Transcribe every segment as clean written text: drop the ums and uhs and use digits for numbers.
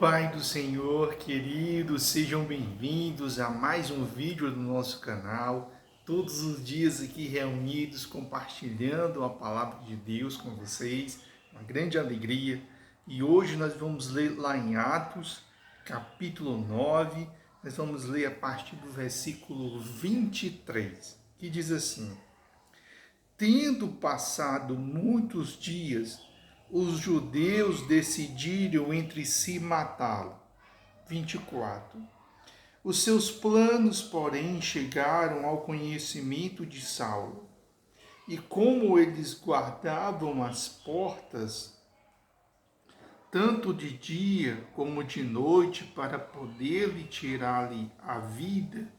Pai do Senhor, queridos, sejam bem-vindos a mais um vídeo do nosso canal. Todos os dias aqui reunidos, compartilhando a palavra de Deus com vocês, uma grande alegria. E hoje nós vamos ler lá em Atos, capítulo 9, nós vamos ler a partir do versículo 23, que diz assim: Tendo passado muitos dias, os judeus decidiram entre si matá-lo. 24. Os seus planos, porém, chegaram ao conhecimento de Saulo. E como eles guardavam as portas, tanto de dia como de noite, para poder-lhe tirar-lhe a vida,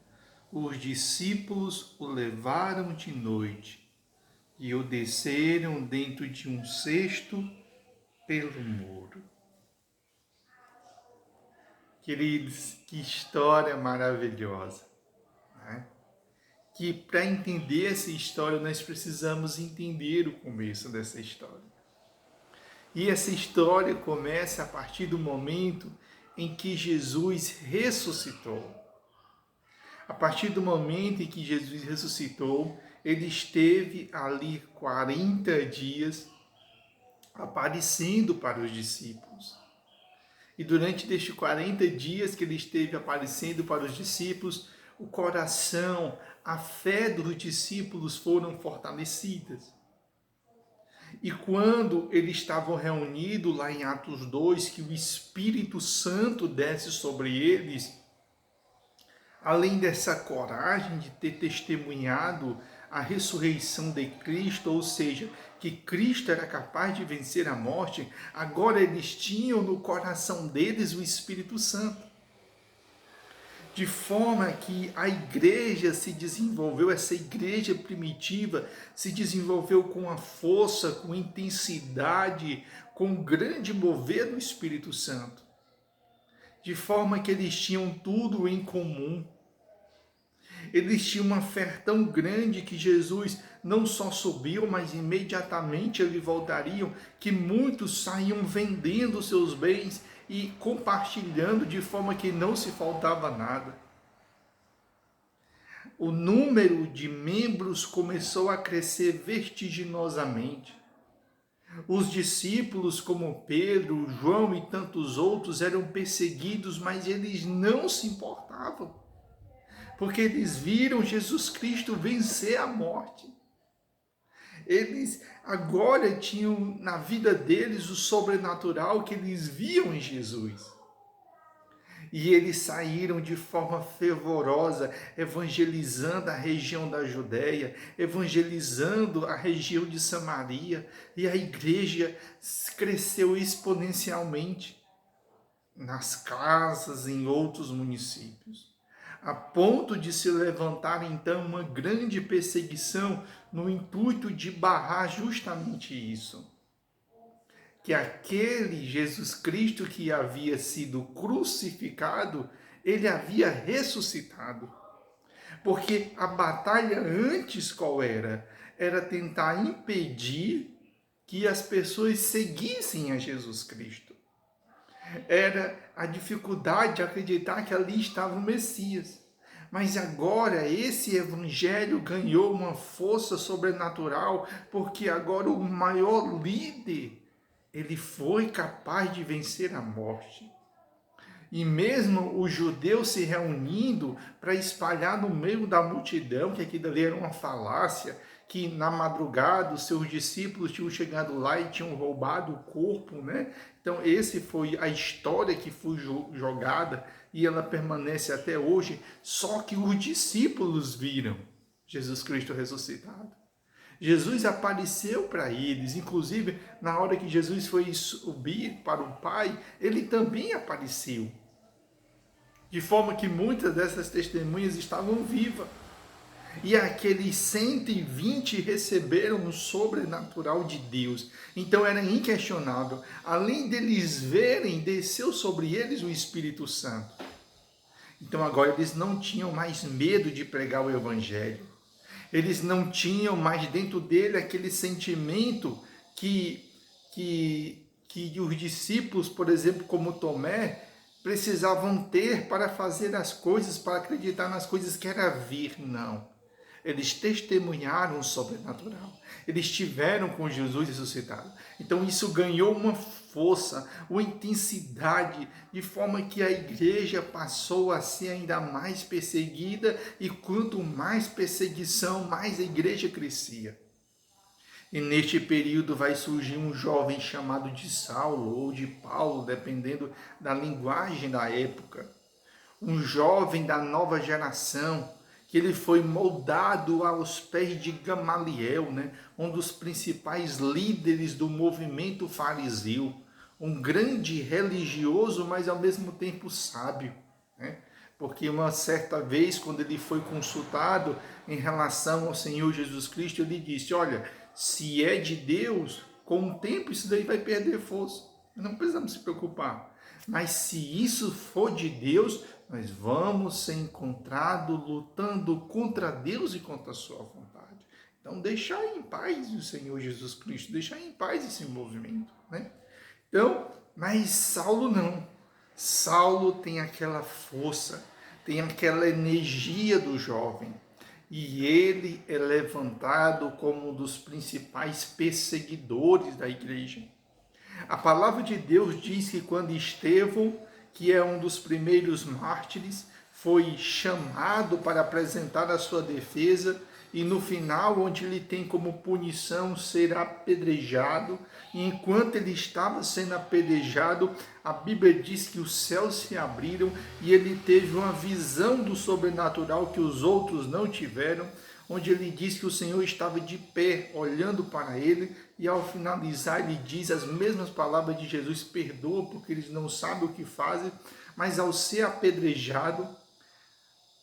os discípulos o levaram de noite e o desceram dentro de um cesto pelo muro. Queridos, que história maravilhosa, né? Que para entender essa história nós precisamos entender o começo dessa história. E essa história começa a partir do momento em que Jesus ressuscitou. A partir do momento em que Jesus ressuscitou, ele esteve ali 40 dias aparecendo para os discípulos. E durante estes 40 dias que ele esteve aparecendo para os discípulos, o coração, a fé dos discípulos foram fortalecidas. E quando eles estavam reunidos lá em Atos 2, que o Espírito Santo desce sobre eles, além dessa coragem de ter testemunhado a ressurreição de Cristo, ou seja, que Cristo era capaz de vencer a morte, agora eles tinham no coração deles o Espírito Santo. De forma que a igreja se desenvolveu, essa igreja primitiva se desenvolveu com a força, com intensidade, com o grande mover do Espírito Santo. De forma que eles tinham tudo em comum. Eles tinham uma fé tão grande que Jesus não só subiu, mas imediatamente eles voltariam, que muitos saíam vendendo seus bens e compartilhando de forma que não se faltava nada. O número de membros começou a crescer vertiginosamente. Os discípulos, como Pedro, João e tantos outros, eram perseguidos, mas eles não se importavam. Porque eles viram Jesus Cristo vencer a morte. Eles agora tinham na vida deles o sobrenatural que eles viam em Jesus. E eles saíram de forma fervorosa, evangelizando a região da Judéia, evangelizando a região de Samaria, e a igreja cresceu exponencialmente nas casas, em outros municípios, a ponto de se levantar então uma grande perseguição no intuito de barrar justamente isso. Que aquele Jesus Cristo que havia sido crucificado, ele havia ressuscitado. Porque a batalha antes qual era? Era tentar impedir que as pessoas seguissem a Jesus Cristo. Era a dificuldade de acreditar que ali estava o Messias. Mas agora esse evangelho ganhou uma força sobrenatural, porque agora o maior líder, ele foi capaz de vencer a morte. E mesmo os judeus se reunindo para espalhar no meio da multidão, que aquilo ali era uma falácia, que na madrugada os seus discípulos tinham chegado lá e tinham roubado o corpo, né? Então esse foi a história que foi jogada e ela permanece até hoje, só que os discípulos viram Jesus Cristo ressuscitado. Jesus apareceu para eles, inclusive na hora que Jesus foi subir para o Pai, ele também apareceu. De forma que muitas dessas testemunhas estavam vivas. E aqueles 120 receberam o sobrenatural de Deus. Então era inquestionável. Além deles verem, desceu sobre eles o Espírito Santo. Então agora eles não tinham mais medo de pregar o Evangelho. Eles não tinham mais dentro dele aquele sentimento que os discípulos, por exemplo, como Tomé, precisavam ter para fazer as coisas, para acreditar nas coisas que era vir. Não. Eles testemunharam o sobrenatural. Eles estiveram com Jesus ressuscitado. Então isso ganhou uma força, uma intensidade, de forma que a igreja passou a ser ainda mais perseguida, e quanto mais perseguição, mais a igreja crescia. E neste período vai surgir um jovem chamado de Saulo ou de Paulo, dependendo da linguagem da época. Um jovem da nova geração, que ele foi moldado aos pés de Gamaliel, né? Um dos principais líderes do movimento fariseu. Um grande religioso, mas ao mesmo tempo sábio, né? Porque uma certa vez, quando ele foi consultado em relação ao Senhor Jesus Cristo, ele disse: olha, se é de Deus, com o tempo isso daí vai perder força. Não precisamos se preocupar. Mas se isso for de Deus, nós vamos ser encontrados lutando contra Deus e contra a sua vontade. Então, deixar em paz o Senhor Jesus Cristo, deixar em paz esse movimento, né? Então, mas Saulo não. Saulo tem aquela força, tem aquela energia do jovem. E ele é levantado como um dos principais perseguidores da igreja. A palavra de Deus diz que quando Estevão, que é um dos primeiros mártires, foi chamado para apresentar a sua defesa, e no final, onde ele tem como punição ser apedrejado, e enquanto ele estava sendo apedrejado, a Bíblia diz que os céus se abriram e ele teve uma visão do sobrenatural que os outros não tiveram, onde ele diz que o Senhor estava de pé, olhando para ele, e ao finalizar ele diz as mesmas palavras de Jesus: perdoa porque eles não sabem o que fazem. Mas ao ser apedrejado,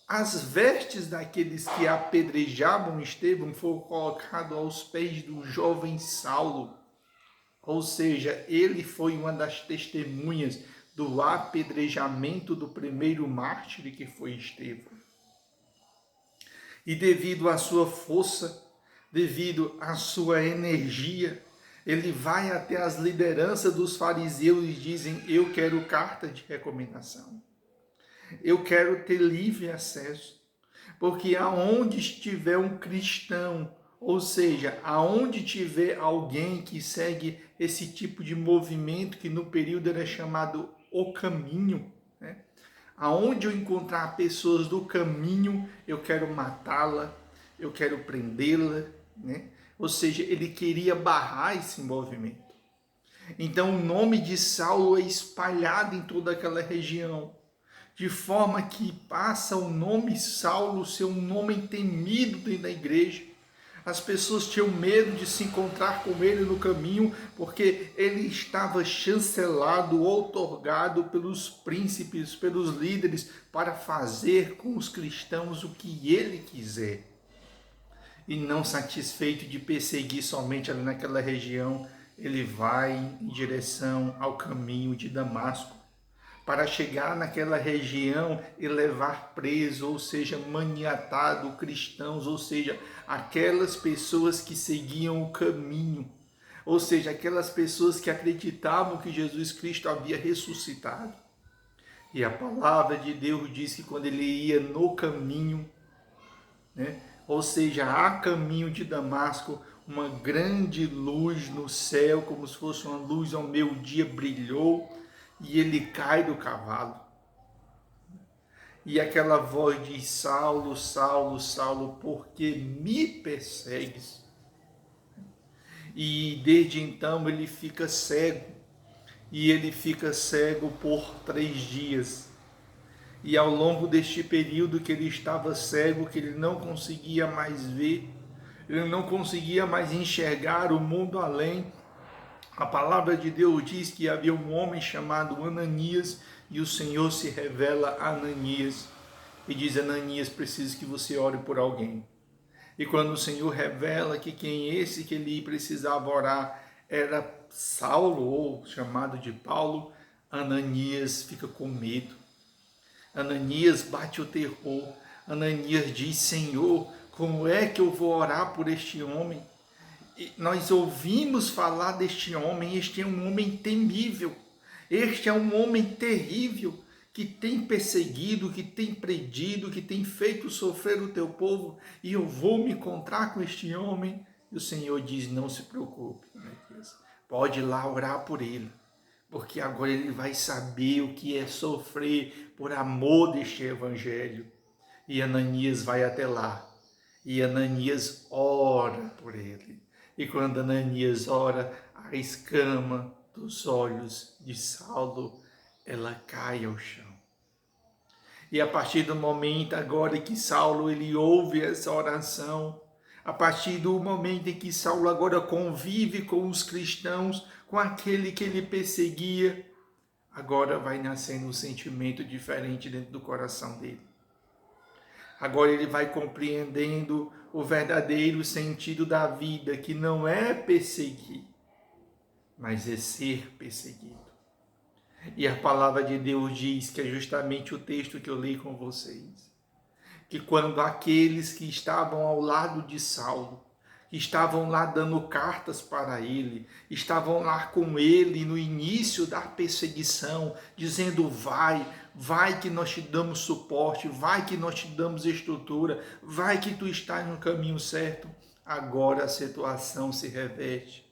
as vestes daqueles que apedrejavam Estevão foram colocadas aos pés do jovem Saulo. Ou seja, ele foi uma das testemunhas do apedrejamento do primeiro mártir, que foi Estevão. E devido à sua força, devido à sua energia, ele vai até as lideranças dos fariseus e dizem: eu quero carta de recomendação. Eu quero ter livre acesso, porque aonde estiver um cristão, ou seja, aonde tiver alguém que segue esse tipo de movimento, que no período era chamado o caminho, né? Aonde eu encontrar pessoas do caminho, eu quero matá-la, eu quero prendê-la, né? Ou seja, ele queria barrar esse movimento. Então o nome de Saulo é espalhado em toda aquela região, de forma que passa o nome Saulo ser um nome temido dentro da igreja. As pessoas tinham medo de se encontrar com ele no caminho, porque ele estava chancelado, outorgado pelos príncipes, pelos líderes, para fazer com os cristãos o que ele quiser. E não satisfeito de perseguir somente ali naquela região, ele vai em direção ao caminho de Damasco, para chegar naquela região e levar preso, ou seja, maniatado cristãos, ou seja, aquelas pessoas que seguiam o caminho, ou seja, aquelas pessoas que acreditavam que Jesus Cristo havia ressuscitado. E a palavra de Deus diz que quando ele ia no caminho, né, ou seja, a caminho de Damasco, uma grande luz no céu, como se fosse uma luz ao meio-dia, brilhou, e ele cai do cavalo. E aquela voz diz: Saulo, Saulo, Saulo, por que me persegues? E desde então ele fica cego. E ele fica cego por 3 dias. E ao longo deste período que ele estava cego, que ele não conseguia mais ver, ele não conseguia mais enxergar o mundo além, a palavra de Deus diz que havia um homem chamado Ananias, e o Senhor se revela a Ananias e diz: Ananias, preciso que você ore por alguém. E quando o Senhor revela que quem esse que ele precisava orar era Saulo, ou chamado de Paulo, Ananias fica com medo. Ananias bate o terror. Ananias diz: Senhor, como é que eu vou orar por este homem? Nós ouvimos falar deste homem, este é um homem temível, este é um homem terrível, que tem perseguido, que tem prendido, que tem feito sofrer o teu povo, e eu vou me encontrar com este homem. E o Senhor diz, não se preocupe, Ananias, pode ir lá orar por ele, porque agora ele vai saber o que é sofrer por amor deste evangelho. E Ananias vai até lá, e Ananias ora por ele. E quando Ananias ora, a escama dos olhos de Saulo, ela cai ao chão. E a partir do momento agora que Saulo ele ouve essa oração, a partir do momento em que Saulo agora convive com os cristãos, com aquele que ele perseguia, agora vai nascendo um sentimento diferente dentro do coração dele. Agora ele vai compreendendo o verdadeiro sentido da vida, que não é perseguir, mas é ser perseguido. E a palavra de Deus diz, que é justamente o texto que eu li com vocês, que quando aqueles que estavam ao lado de Saulo, que estavam lá dando cartas para ele, estavam lá com ele no início da perseguição, dizendo vai que nós te damos suporte, vai que nós te damos estrutura, vai que tu estás no caminho certo. Agora a situação se reverte.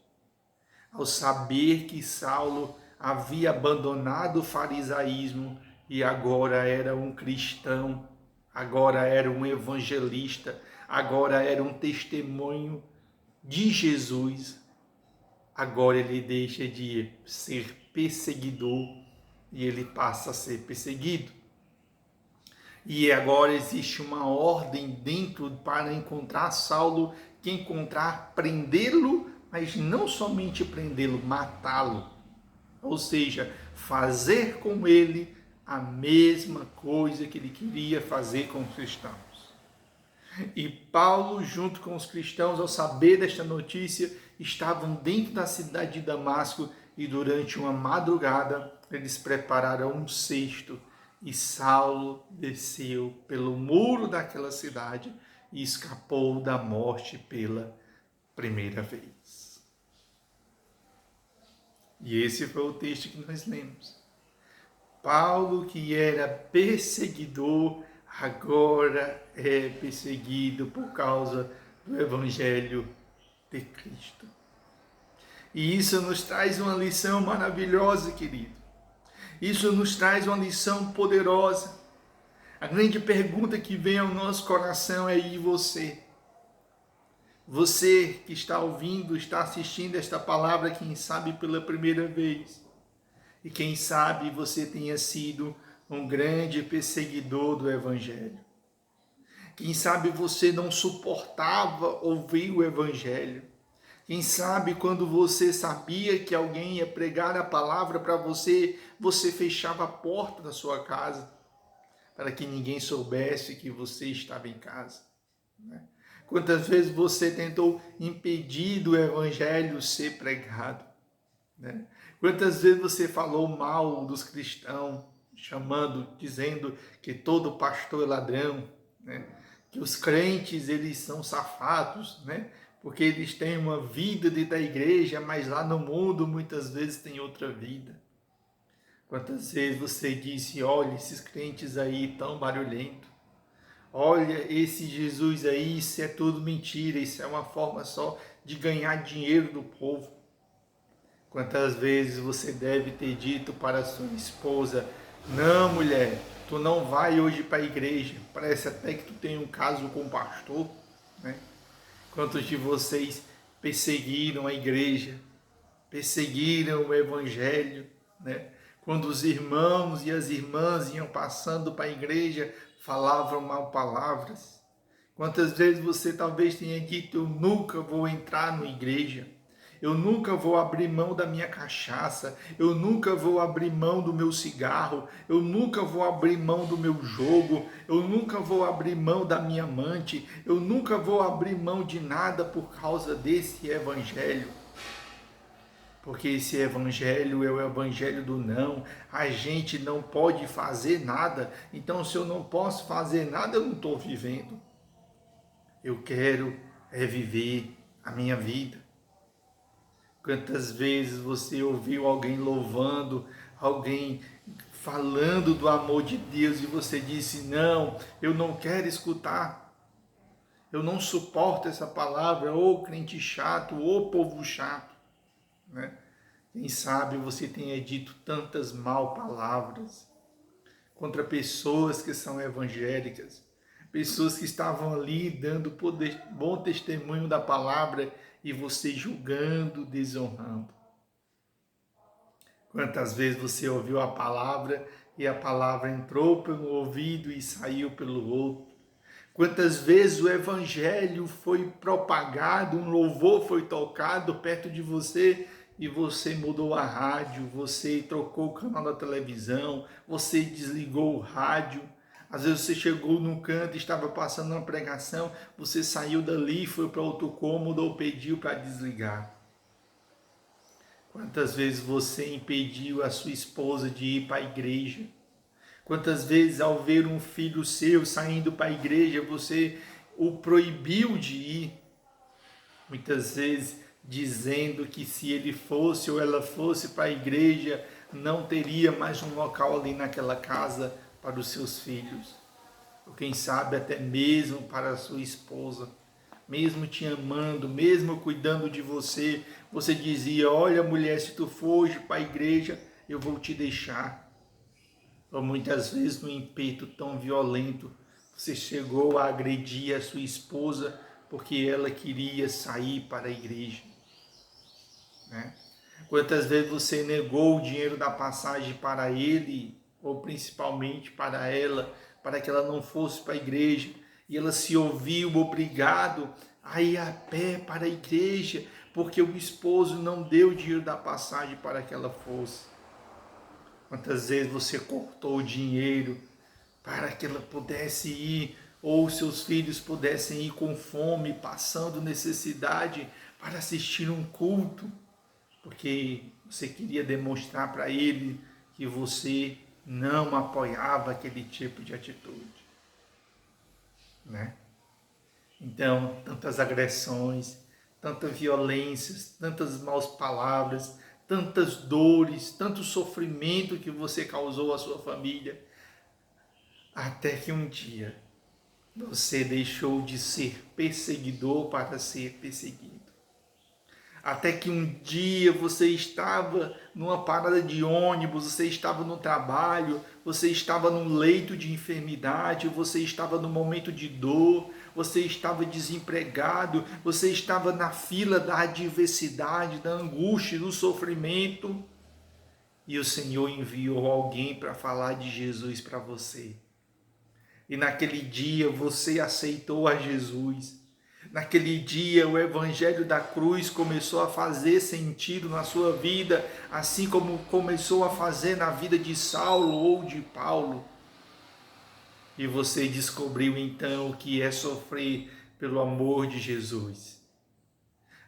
Ao saber que Saulo havia abandonado o farisaísmo e agora era um cristão, agora era um evangelista, agora era um testemunho de Jesus, agora ele deixa de ser perseguidor e ele passa a ser perseguido. E agora existe uma ordem dentro para encontrar Saulo, que encontrar, prendê-lo, mas não somente prendê-lo, matá-lo. Ou seja, fazer com ele a mesma coisa que ele queria fazer com os cristãos. E Paulo, junto com os cristãos, ao saber desta notícia, estavam dentro da cidade de Damasco e durante uma madrugada eles prepararam um cesto e Saulo desceu pelo muro daquela cidade e escapou da morte pela primeira vez. E esse foi o texto que nós lemos. Paulo, que era perseguidor, agora é perseguido por causa do Evangelho de Cristo. E isso nos traz uma lição maravilhosa, querido. Isso nos traz uma lição poderosa. A grande pergunta que vem ao nosso coração é: e você? Você que está ouvindo, está assistindo esta palavra, quem sabe pela primeira vez. E quem sabe você tenha sido um grande perseguidor do Evangelho. Quem sabe você não suportava ouvir o Evangelho. Quem sabe quando você sabia que alguém ia pregar a palavra para você, você fechava a porta da sua casa para que ninguém soubesse que você estava em casa, né? Quantas vezes você tentou impedir do Evangelho ser pregado, né? Quantas vezes você falou mal dos cristãos, dizendo que todo pastor é ladrão, né? Que os crentes eles são safados, né? Porque eles têm uma vida dentro da igreja, mas lá no mundo muitas vezes tem outra vida. Quantas vezes você disse: olha, esses crentes aí tão barulhentos, olha, esse Jesus aí, isso é tudo mentira, isso é uma forma só de ganhar dinheiro do povo. Quantas vezes você deve ter dito para a sua esposa: não, mulher, tu não vai hoje para a igreja, parece até que tu tem um caso com o pastor, né? Quantos de vocês perseguiram a igreja, perseguiram o evangelho, né? Quando os irmãos e as irmãs iam passando para a igreja, falavam mal palavras. Quantas vezes você talvez tenha dito: eu nunca vou entrar na igreja, eu nunca vou abrir mão da minha cachaça, eu nunca vou abrir mão do meu cigarro, eu nunca vou abrir mão do meu jogo, eu nunca vou abrir mão da minha amante, eu nunca vou abrir mão de nada por causa desse evangelho. Porque esse evangelho é o evangelho do não, a gente não pode fazer nada, então se eu não posso fazer nada, eu não estou vivendo. Eu quero viver a minha vida. Quantas vezes você ouviu alguém louvando, alguém falando do amor de Deus e você disse: não, eu não quero escutar, eu não suporto essa palavra, ô crente chato, ô povo chato, né? Quem sabe você tenha dito tantas mal palavras contra pessoas que são evangélicas, pessoas que estavam ali dando bom testemunho da palavra e você julgando, desonrando. Quantas vezes você ouviu a palavra e a palavra entrou pelo ouvido e saiu pelo outro? Quantas vezes o evangelho foi propagado, um louvor foi tocado perto de você e você mudou a rádio, você trocou o canal da televisão, você desligou o rádio. Às vezes você chegou num canto, estava passando uma pregação, você saiu dali, foi para outro cômodo ou pediu para desligar. Quantas vezes você impediu a sua esposa de ir para a igreja? Quantas vezes, ao ver um filho seu saindo para a igreja, você o proibiu de ir? Muitas vezes dizendo que se ele fosse ou ela fosse para a igreja, não teria mais um local ali naquela casa para os seus filhos. Ou quem sabe até mesmo para a sua esposa. Mesmo te amando, mesmo cuidando de você, você dizia: olha mulher, se tu for hoje para a igreja, eu vou te deixar. Ou muitas vezes, num impeto tão violento, você chegou a agredir a sua esposa porque ela queria sair para a igreja, né? Quantas vezes você negou o dinheiro da passagem para ele, ou principalmente para ela, para que ela não fosse para a igreja, e ela se ouviu obrigado a ir a pé para a igreja, porque o esposo não deu o dinheiro da passagem para que ela fosse. Quantas vezes você cortou o dinheiro para que ela pudesse ir, ou seus filhos pudessem ir com fome, passando necessidade, para assistir um culto, porque você queria demonstrar para ele que você não apoiava aquele tipo de atitude, né? Então, tantas agressões, tantas violências, tantas maus palavras, tantas dores, tanto sofrimento que você causou à sua família, até que um dia você deixou de ser perseguidor para ser perseguido. Até que um dia você estava numa parada de ônibus, você estava no trabalho, você estava num leito de enfermidade, você estava no momento de dor, você estava desempregado, você estava na fila da adversidade, da angústia, do sofrimento, e o Senhor enviou alguém para falar de Jesus para você. E naquele dia você aceitou a Jesus. Naquele dia o evangelho da cruz começou a fazer sentido na sua vida, assim como começou a fazer na vida de Saulo ou de Paulo. E você descobriu então o que é sofrer pelo amor de Jesus.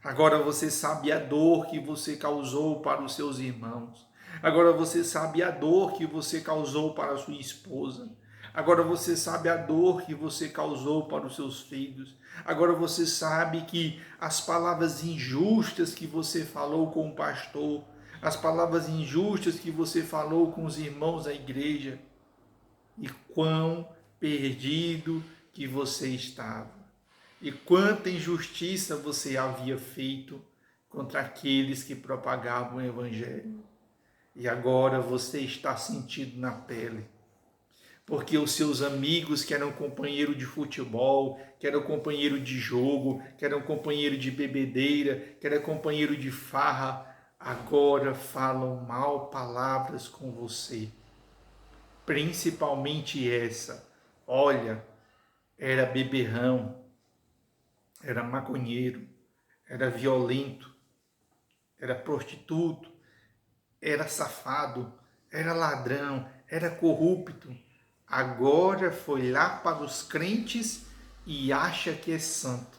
Agora você sabe a dor que você causou para os seus irmãos. Agora você sabe a dor que você causou para a sua esposa. Agora você sabe a dor que você causou para os seus filhos. Agora você sabe que as palavras injustas que você falou com o pastor, as palavras injustas que você falou com os irmãos da igreja, e quão perdido que você estava, e quanta injustiça você havia feito contra aqueles que propagavam o evangelho. E agora você está sentindo na pele, porque os seus amigos que eram companheiro de futebol, que eram companheiro de jogo, que eram companheiro de bebedeira, que eram companheiro de farra, agora falam mal palavras com você. Principalmente essa: olha, era beberrão, era maconheiro, era violento, era prostituto, era safado, era ladrão, era corrupto. Agora foi lá para os crentes e acha que é santo,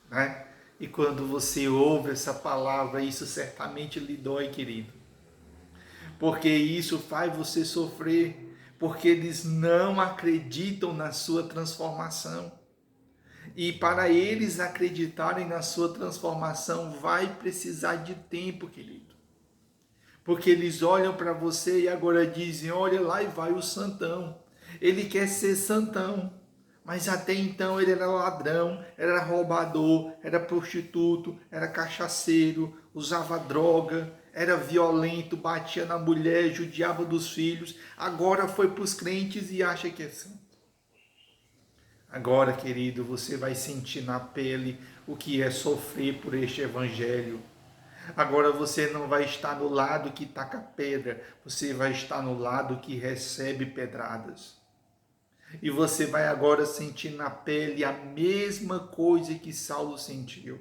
né? E quando você ouve essa palavra, isso certamente lhe dói, querido. Porque isso faz você sofrer, porque eles não acreditam na sua transformação. E para eles acreditarem na sua transformação, vai precisar de tempo, querido. Porque eles olham para você e agora dizem, olha lá e vai o santão. Ele quer ser santão. Mas até então ele era ladrão, era roubador, era prostituto, era cachaceiro, usava droga, era violento, batia na mulher, judiava dos filhos. Agora foi para os crentes e acha que é santo. Agora, querido, você vai sentir na pele o que é sofrer por este evangelho. Agora você não vai estar no lado que taca pedra, você vai estar no lado que recebe pedradas. E você vai agora sentir na pele a mesma coisa que Saulo sentiu.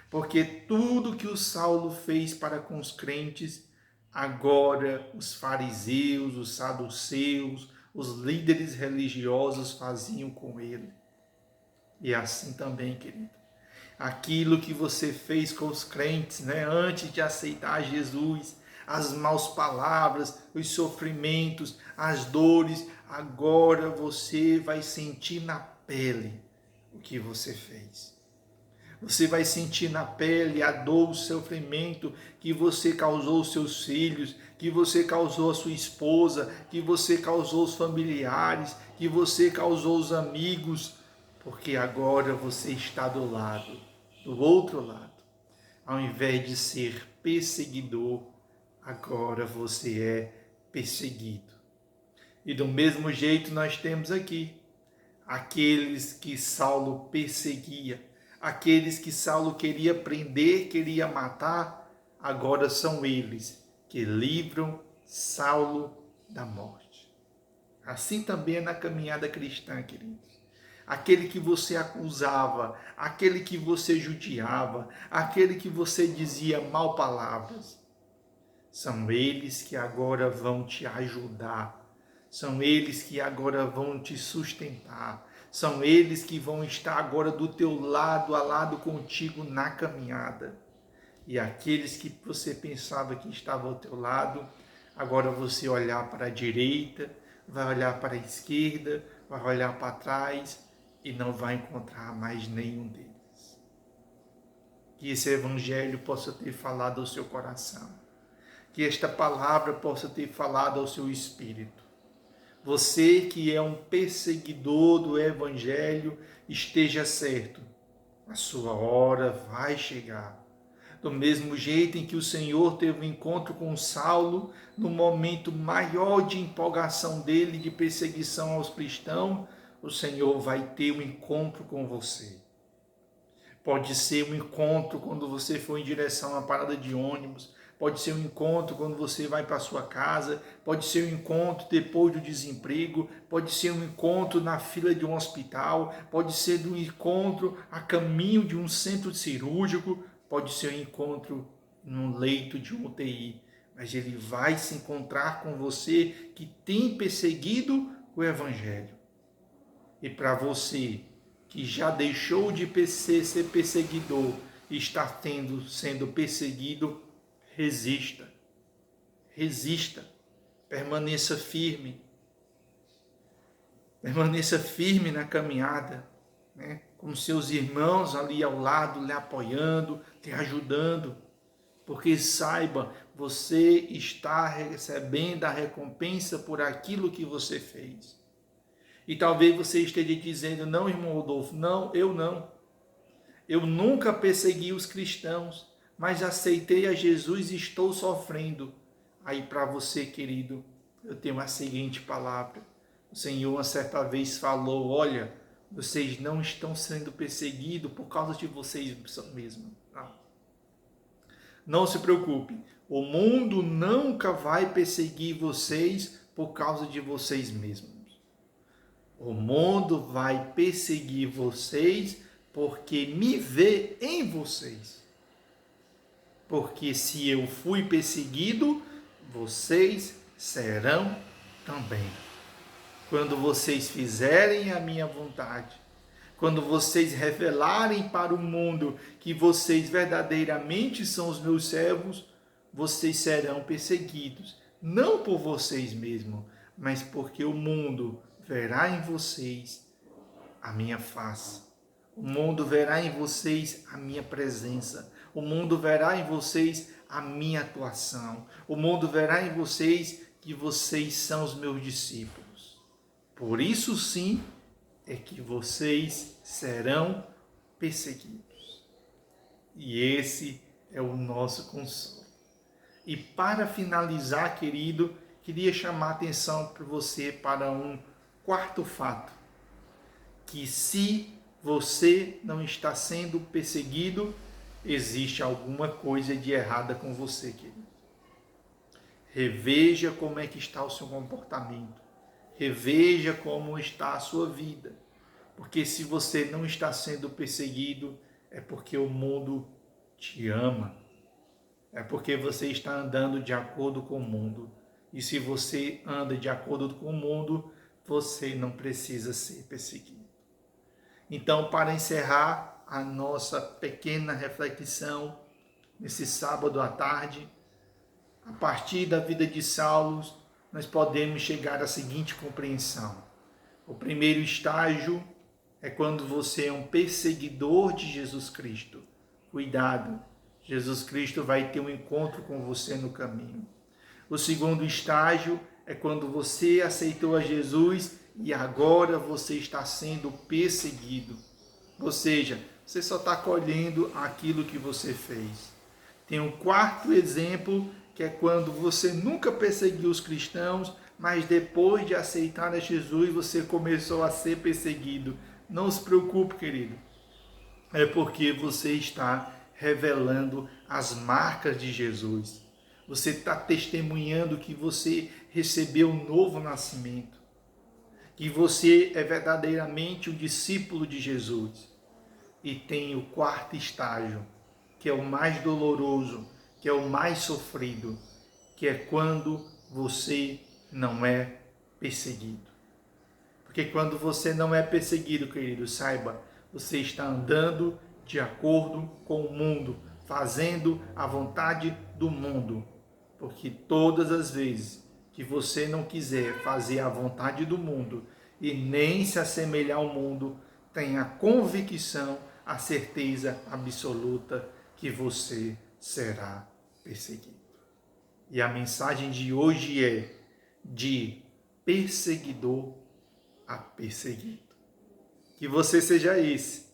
Porque tudo que o Saulo fez para com os crentes, agora os fariseus, os saduceus, os líderes religiosos faziam com ele. E assim também, querido. Aquilo que você fez com os crentes, né, antes de aceitar Jesus, as maus palavras, os sofrimentos, as dores, agora você vai sentir na pele o que você fez. Você vai sentir na pele a dor, o sofrimento que você causou aos seus filhos, que você causou à sua esposa, que você causou aos familiares, que você causou aos amigos, porque agora você está do outro lado. Ao invés de ser perseguidor, agora você é perseguido. E do mesmo jeito nós temos aqui aqueles que Saulo perseguia, aqueles que Saulo queria prender, queria matar, agora são eles que livram Saulo da morte. Assim também é na caminhada cristã, queridos. Aquele que você acusava, aquele que você judiava, aquele que você dizia mal palavras, são eles que agora vão te ajudar, são eles que agora vão te sustentar, são eles que vão estar agora do teu lado, a lado contigo na caminhada. E aqueles que você pensava que estavam ao teu lado, agora você olhar para a direita, vai olhar para a esquerda, vai olhar para trás e não vai encontrar mais nenhum deles. Que esse evangelho possa ter falado ao seu coração. Que esta palavra possa ter falado ao seu espírito. Você que é um perseguidor do evangelho, esteja certo. A sua hora vai chegar. Do mesmo jeito em que o Senhor teve um encontro com Saulo, no momento maior de empolgação dele, de perseguição aos cristãos, o Senhor vai ter um encontro com você. Pode ser um encontro quando você for em direção a uma parada de ônibus, pode ser um encontro quando você vai para a sua casa, pode ser um encontro depois do desemprego, pode ser um encontro na fila de um hospital, pode ser um encontro a caminho de um centro cirúrgico, pode ser um encontro no leito de um UTI, mas ele vai se encontrar com você que tem perseguido o evangelho. E para você que já deixou de ser perseguidor e está sendo perseguido, resista, permaneça firme na caminhada, né? Com seus irmãos ali ao lado, lhe apoiando, te ajudando, porque saiba, você está recebendo a recompensa por aquilo que você fez. E talvez você esteja dizendo, não, irmão Rodolfo, não, eu nunca persegui os cristãos, mas aceitei a Jesus e estou sofrendo. Aí para você, querido, eu tenho a seguinte palavra. O Senhor uma certa vez falou, olha, vocês não estão sendo perseguidos por causa de vocês mesmos. Não se preocupe, o mundo nunca vai perseguir vocês por causa de vocês mesmos. O mundo vai perseguir vocês porque me vê em vocês. Porque se eu fui perseguido, vocês serão também. Quando vocês fizerem a minha vontade, quando vocês revelarem para o mundo que vocês verdadeiramente são os meus servos, vocês serão perseguidos. Não por vocês mesmos, mas porque o mundo verá em vocês a minha face. O mundo verá em vocês a minha presença. O mundo verá em vocês a minha atuação. O mundo verá em vocês que vocês são os meus discípulos. Por isso sim é que vocês serão perseguidos. E esse é o nosso consolo. E para finalizar, querido, queria chamar a atenção para você para um quarto fato. Que se você não está sendo perseguido, existe alguma coisa de errada com você, querido. Reveja como é que está o seu comportamento. Reveja como está a sua vida. Porque se você não está sendo perseguido, é porque o mundo te ama. É porque você está andando de acordo com o mundo. E se você anda de acordo com o mundo, você não precisa ser perseguido. Então, para encerrar a nossa pequena reflexão nesse sábado à tarde, a partir da vida de Saulo, nós podemos chegar à seguinte compreensão. O primeiro estágio é quando você é um perseguidor de Jesus Cristo. Cuidado, Jesus Cristo vai ter um encontro com você no caminho. O segundo estágio é quando você aceitou a Jesus e agora você está sendo perseguido. Ou seja, você só está colhendo aquilo que você fez. Tem um quarto exemplo, que é quando você nunca perseguiu os cristãos, mas depois de aceitar a Jesus, você começou a ser perseguido. Não se preocupe, querido. É porque você está revelando as marcas de Jesus. Você está testemunhando que você recebeu um novo nascimento. Que você é verdadeiramente um discípulo de Jesus. E tem o quarto estágio, que é o mais doloroso, que é o mais sofrido, que é quando você não é perseguido. Porque quando você não é perseguido, querido, saiba, você está andando de acordo com o mundo, fazendo a vontade do mundo. Porque todas as vezes que você não quiser fazer a vontade do mundo e nem se assemelhar ao mundo, tenha a convicção, a certeza absoluta que você será perseguido. E a mensagem de hoje é de perseguidor a perseguido. Que você seja esse,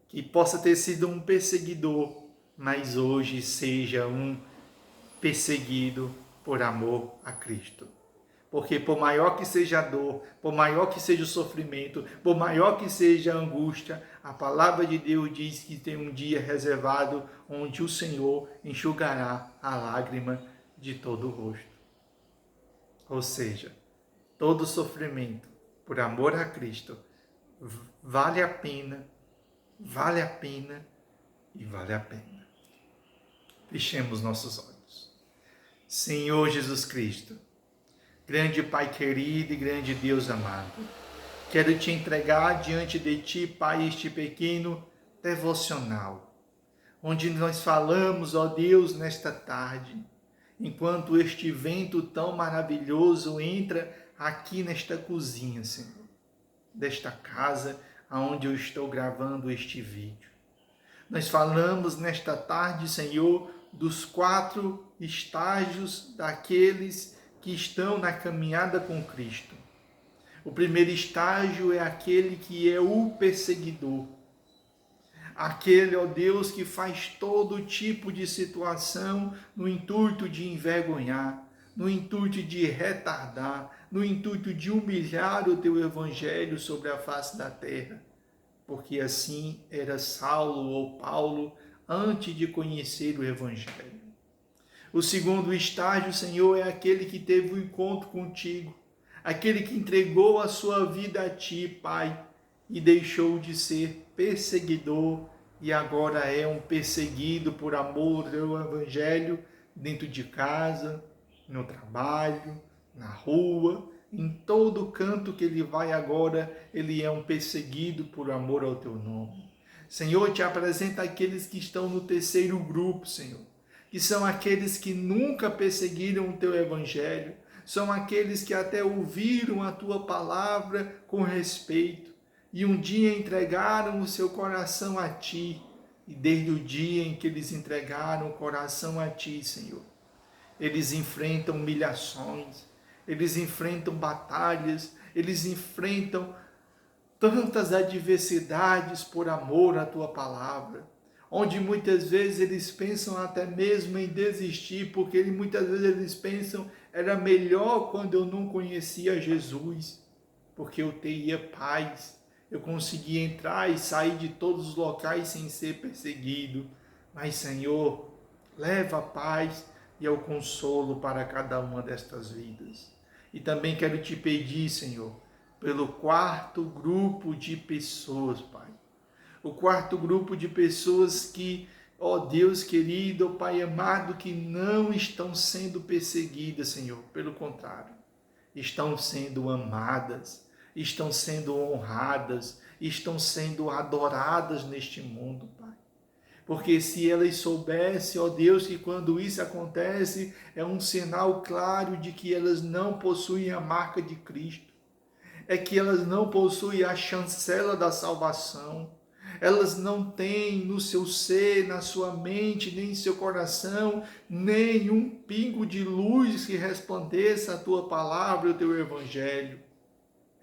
que possa ter sido um perseguidor, mas hoje seja um perseguido por amor a Cristo. Porque por maior que seja a dor, por maior que seja o sofrimento, por maior que seja a angústia, a palavra de Deus diz que tem um dia reservado onde o Senhor enxugará a lágrima de todo o rosto. Ou seja, todo sofrimento por amor a Cristo vale a pena e vale a pena. Fechemos nossos olhos. Senhor Jesus Cristo, grande Pai querido e grande Deus amado, quero te entregar diante de ti, Pai, este pequeno devocional, onde nós falamos, ó Deus, nesta tarde, enquanto este vento tão maravilhoso entra aqui nesta cozinha, Senhor, desta casa onde eu estou gravando este vídeo. Nós falamos nesta tarde, Senhor, dos 4 estágios daqueles que estão na caminhada com Cristo. O primeiro estágio é aquele que é o perseguidor. Aquele, ó Deus, que faz todo tipo de situação no intuito de envergonhar, no intuito de retardar, no intuito de humilhar o teu evangelho sobre a face da terra. Porque assim era Saulo ou Paulo antes de conhecer o evangelho. O segundo estágio, Senhor, é aquele que teve um encontro contigo, aquele que entregou a sua vida a ti, Pai, e deixou de ser perseguidor e agora é um perseguido por amor ao teu evangelho dentro de casa, no trabalho, na rua, em todo canto que ele vai agora, ele é um perseguido por amor ao teu nome. Senhor, te apresenta aqueles que estão no terceiro grupo, Senhor, que são aqueles que nunca perseguiram o teu evangelho, são aqueles que até ouviram a tua palavra com respeito e um dia entregaram o seu coração a ti, E desde o dia em que eles entregaram o coração a Ti, Senhor, eles enfrentam humilhações, eles enfrentam batalhas, eles enfrentam tantas adversidades por amor à Tua palavra, onde muitas vezes eles pensam até mesmo em desistir, porque muitas vezes eles pensam, era melhor quando eu não conhecia Jesus, porque eu teria paz, eu conseguia entrar e sair de todos os locais sem ser perseguido. Mas, Senhor, leva a paz e o consolo para cada uma destas vidas. E também quero te pedir, Senhor, pelo quarto grupo de pessoas, Pai. O quarto grupo de pessoas que, ó Deus querido, ó Pai amado, que não estão sendo perseguidas, Senhor. Pelo contrário, estão sendo amadas, estão sendo honradas, estão sendo adoradas neste mundo, Pai. Porque se elas soubessem, ó Deus, que quando isso acontece, é um sinal claro de que elas não possuem a marca de Cristo, é que elas não possuem a chancela da salvação, elas não têm no seu ser, na sua mente, nem em seu coração, nenhum pingo de luz que resplandeça a tua palavra e o teu evangelho.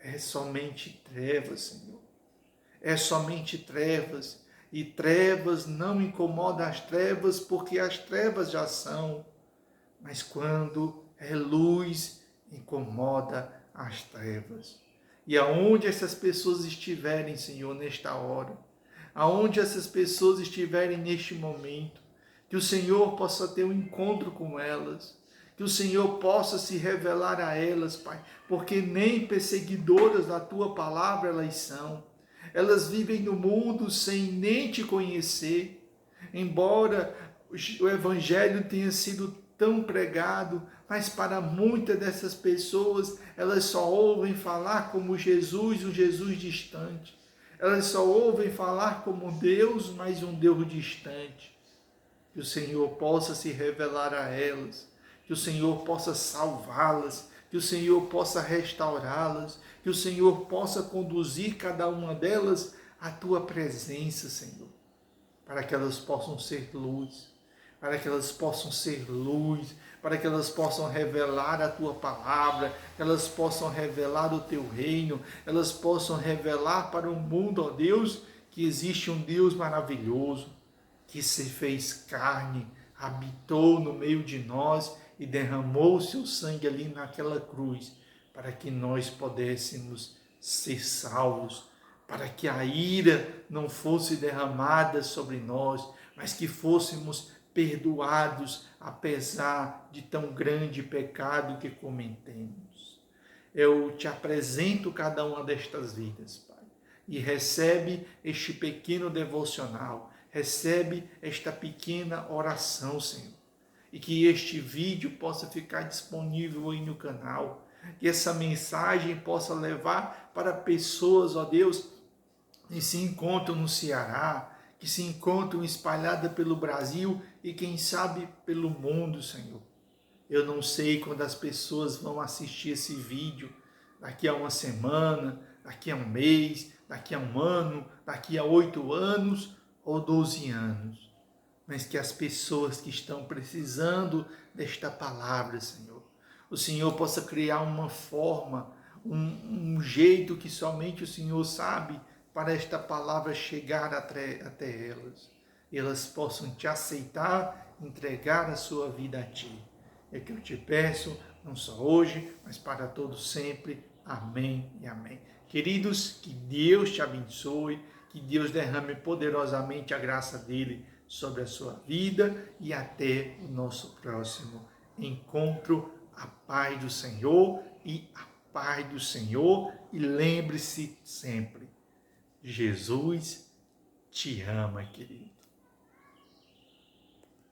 É somente trevas, Senhor. É somente trevas. E trevas não incomodam as trevas, porque as trevas já são. Mas quando é luz, incomoda as trevas. E aonde essas pessoas estiverem, Senhor, nesta hora, aonde essas pessoas estiverem neste momento, que o Senhor possa ter um encontro com elas, que o Senhor possa se revelar a elas, Pai, porque nem perseguidoras da Tua palavra elas são. Elas vivem no mundo sem nem Te conhecer, embora o Evangelho tenha sido tão pregado, mas para muitas dessas pessoas, elas só ouvem falar como Jesus, um Jesus distante. Elas só ouvem falar como Deus, mas um Deus distante. Que o Senhor possa se revelar a elas, que o Senhor possa salvá-las, que o Senhor possa restaurá-las, que o Senhor possa conduzir cada uma delas à Tua presença, Senhor, para que elas possam ser luz, para que elas possam ser luz, para que elas possam revelar a Tua palavra, que elas possam revelar o Teu reino, elas possam revelar para o mundo, ó Deus, que existe um Deus maravilhoso, que se fez carne, habitou no meio de nós e derramou o seu sangue ali naquela cruz, para que nós pudéssemos ser salvos, para que a ira não fosse derramada sobre nós, mas que fôssemos perdoados, apesar de tão grande pecado que cometemos. Eu te apresento cada uma destas vidas, Pai, e recebe este pequeno devocional, recebe esta pequena oração, Senhor, e que este vídeo possa ficar disponível aí no canal, que essa mensagem possa levar para pessoas, ó Deus, que se encontram no Ceará, que se encontram espalhadas pelo Brasil e quem sabe pelo mundo, Senhor. Eu não sei quando as pessoas vão assistir esse vídeo, daqui a uma semana, daqui a um mês, daqui a um ano, daqui a 8 anos ou 12 anos. Mas que as pessoas que estão precisando desta palavra, Senhor, o Senhor possa criar uma forma, um jeito que somente o Senhor sabe para esta palavra chegar até elas. E elas possam te aceitar, entregar a sua vida a ti. É que eu te peço, não só hoje, mas para todos sempre. Amém e amém. Queridos, que Deus te abençoe, que Deus derrame poderosamente a graça dele sobre a sua vida e até o nosso próximo encontro. A paz do Senhor e a paz do Senhor. E lembre-se sempre, Jesus te ama, querido.